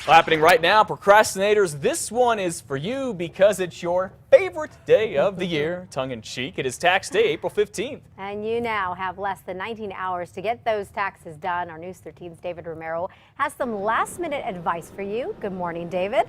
Well, happening right now, procrastinators, this one is for you because it's your favorite day of the year. Tongue-in-cheek, it is tax day, April 15th. And you now have less than 19 hours to get those taxes done. Our News 13's David Romero has some last-minute advice for you. Good morning, David.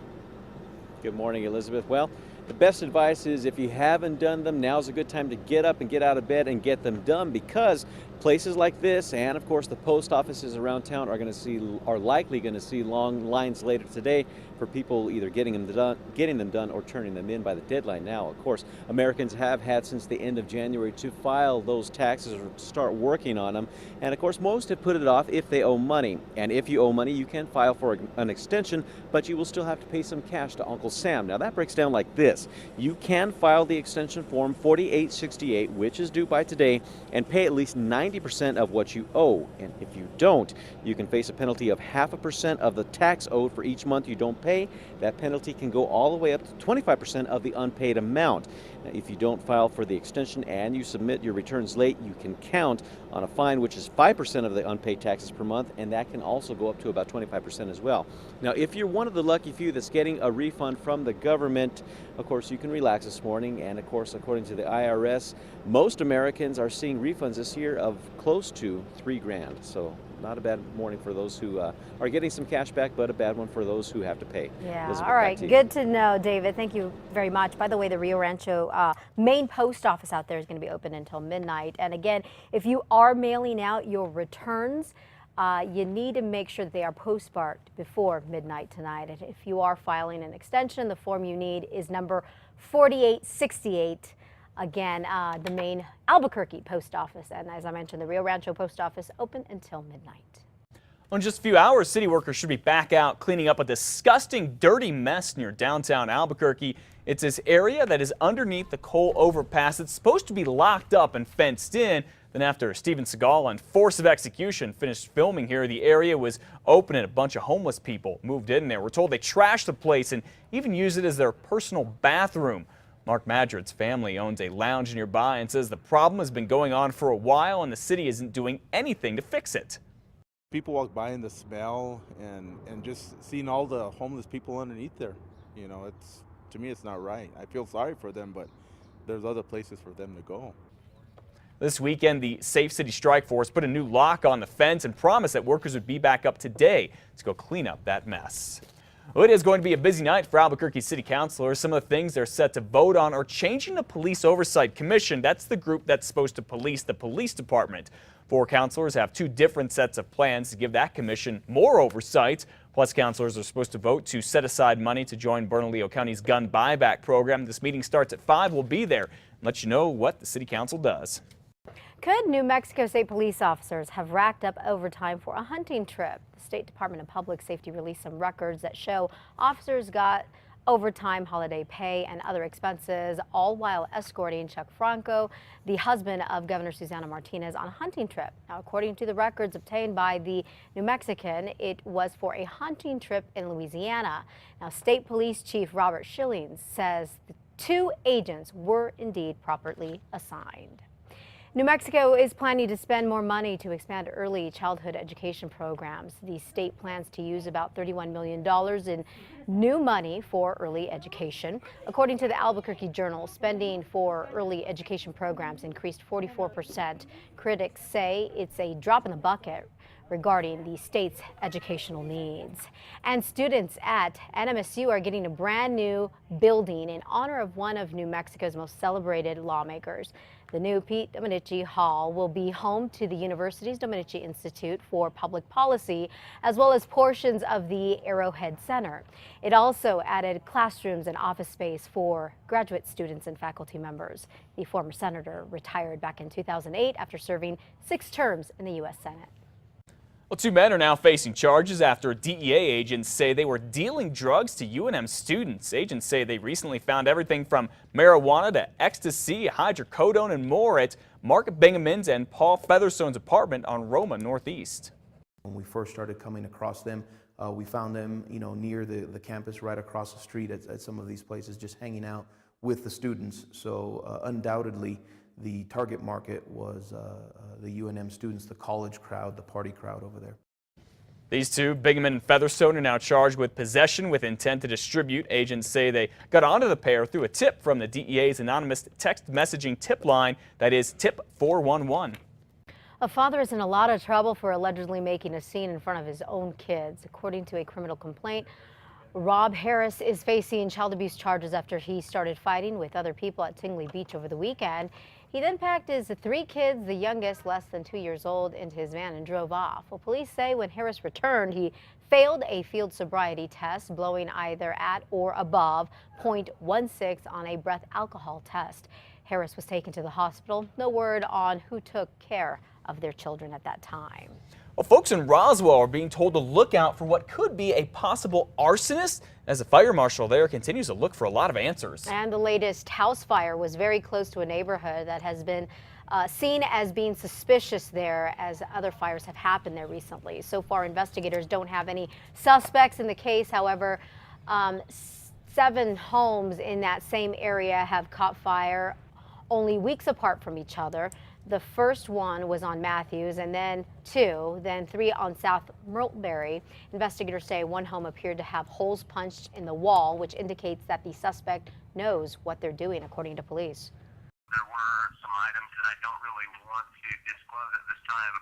Good morning, Elizabeth. Well, the best advice is if you haven't done them, now's a good time to get up and get out of bed and get them done, because places like this and of course the post offices around town are likely going to see long lines later today for people either getting them done or turning them in by the deadline. Now, of course, Americans have had since the end of January to file those taxes or start working on them, and of course most have put it off if they owe money. And if you owe money, you can file for an extension, but you will still have to pay some cash to Uncle Sam. Now that breaks down like this: you can file the extension form 4868, which is due by today, and pay at least 90% of what you owe. And if you don't, you can face a penalty of 0.5% of the tax owed for each month you don't pay. That penalty can go all the way up to 25% of the unpaid amount. Now, if you don't file for the extension and you submit your returns late, you can count on a fine which is 5% of the unpaid taxes per month, and that can also go up to about 25% as well. Now, if you're one of the lucky few that's getting a refund from the government, of course you can relax this morning. And of course, according to the IRS, most Americans are seeing refunds this year of close to $3 grand. So not a bad morning for those who are getting some cash back, but a bad one for those who have to pay. Yeah, Elizabeth, all right, good to know, David. Thank you very much. By the way, the Rio Rancho main post office out there is going to be open until midnight. And again, if you are mailing out your returns, you need to make sure that they are postmarked before midnight tonight. And if you are filing an extension, the form you need is number 4868. Again, the main Albuquerque post office. And as I mentioned, the Rio Rancho post office open until midnight. Well, in just a few hours, city workers should be back out cleaning up a disgusting, dirty mess near downtown Albuquerque. It's this area that is underneath the coal overpass. It's supposed to be locked up and fenced in. Then after Steven Seagal on Force of Execution finished filming here, the area was open and a bunch of homeless people moved in there. We're told they trashed the place and even used it as their personal bathroom. Mark Madrid's family owns a lounge nearby and says the problem has been going on for a while and the city isn't doing anything to fix it. People walk by and the smell and just seeing all the homeless people underneath there, you know, to me it's not right. I feel sorry for them, but there's other places for them to go. This weekend, the Safe City Strike Force put a new lock on the fence and promised that workers would be back up today to go clean up that mess. Well, it is going to be a busy night for Albuquerque City Councilors. Some of the things they're set to vote on are changing the Police Oversight Commission. That's the group that's supposed to police the police department. 4 councilors have 2 different sets of plans to give that commission more oversight. Plus, councilors are supposed to vote to set aside money to join Bernalillo County's gun buyback program. This meeting starts at 5. We'll be there and let you know what the City Council does. Could New Mexico State police officers have racked up overtime for a hunting trip? The State Department of Public Safety released some records that show officers got overtime, holiday pay, and other expenses, all while escorting Chuck Franco, the husband of Governor Susana Martinez, on a hunting trip. Now, according to the records obtained by the New Mexican, it was for a hunting trip in Louisiana. Now, State Police Chief Robert Schillings says the 2 agents were indeed properly assigned. New Mexico is planning to spend more money to expand early childhood education programs. The state plans to use about $31 million in new money for early education. According to the Albuquerque Journal, spending for early education programs increased 44%. Critics say it's a drop in the bucket regarding the state's educational needs. And students at NMSU are getting a brand new building in honor of one of New Mexico's most celebrated lawmakers. The new Pete Dominici Hall will be home to the university's Dominici Institute for Public Policy, as well as portions of the Arrowhead Center. It also added classrooms and office space for graduate students and faculty members. The former senator retired back in 2008 after serving 6 terms in the U.S. Senate. Well, 2 men are now facing charges after DEA agents say they were dealing drugs to UNM students. Agents say they recently found everything from marijuana to ecstasy, hydrocodone, and more at Mark Bingaman's and Paul Featherstone's apartment on Roma Northeast. When we first started coming across them, we found them, near the campus right across the street at some of these places, just hanging out with the students. So undoubtedly, the target market was the UNM students, the college crowd, the party crowd over there. These two, Bingaman and Featherstone, are now charged with possession with intent to distribute. Agents say they got onto the pair through a tip from the DEA's anonymous text messaging tip line, that is tip 411. A father is in a lot of trouble for allegedly making a scene in front of his own kids. According to a criminal complaint, Rob Harris is facing child abuse charges after he started fighting with other people at Tingley Beach over the weekend. He then packed his 3 kids, the youngest less than 2 years old, into his van and drove off. Well, police say when Harris returned, he failed a field sobriety test, blowing either at or above .16 on a breath alcohol test. Harris was taken to the hospital. No word on who took care of their children at that time. Well, folks in Roswell are being told to look out for what could be a possible arsonist as the fire marshal there continues to look for a lot of answers. And the latest house fire was very close to a neighborhood that has been seen as being suspicious there, as other fires have happened there recently. So far, investigators don't have any suspects in the case. However, 7 homes in that same area have caught fire only weeks apart from each other. The first one was on Matthews, and then 2, then 3 on South Miltberry. Investigators say one home appeared to have holes punched in the wall, which indicates that the suspect knows what they're doing, according to police. There were some items that I don't really want to disclose at this time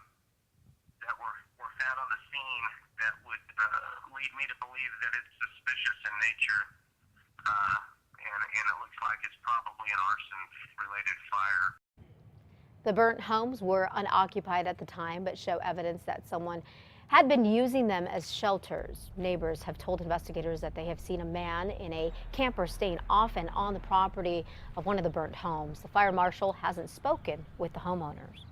that were found on the scene that would lead me to believe that it's suspicious in nature, and it looks like it's probably an arson-related fire. The burnt homes were unoccupied at the time, but show evidence that someone had been using them as shelters. Neighbors have told investigators that they have seen a man in a camper staying often on the property of one of the burnt homes. The fire marshal hasn't spoken with the homeowners.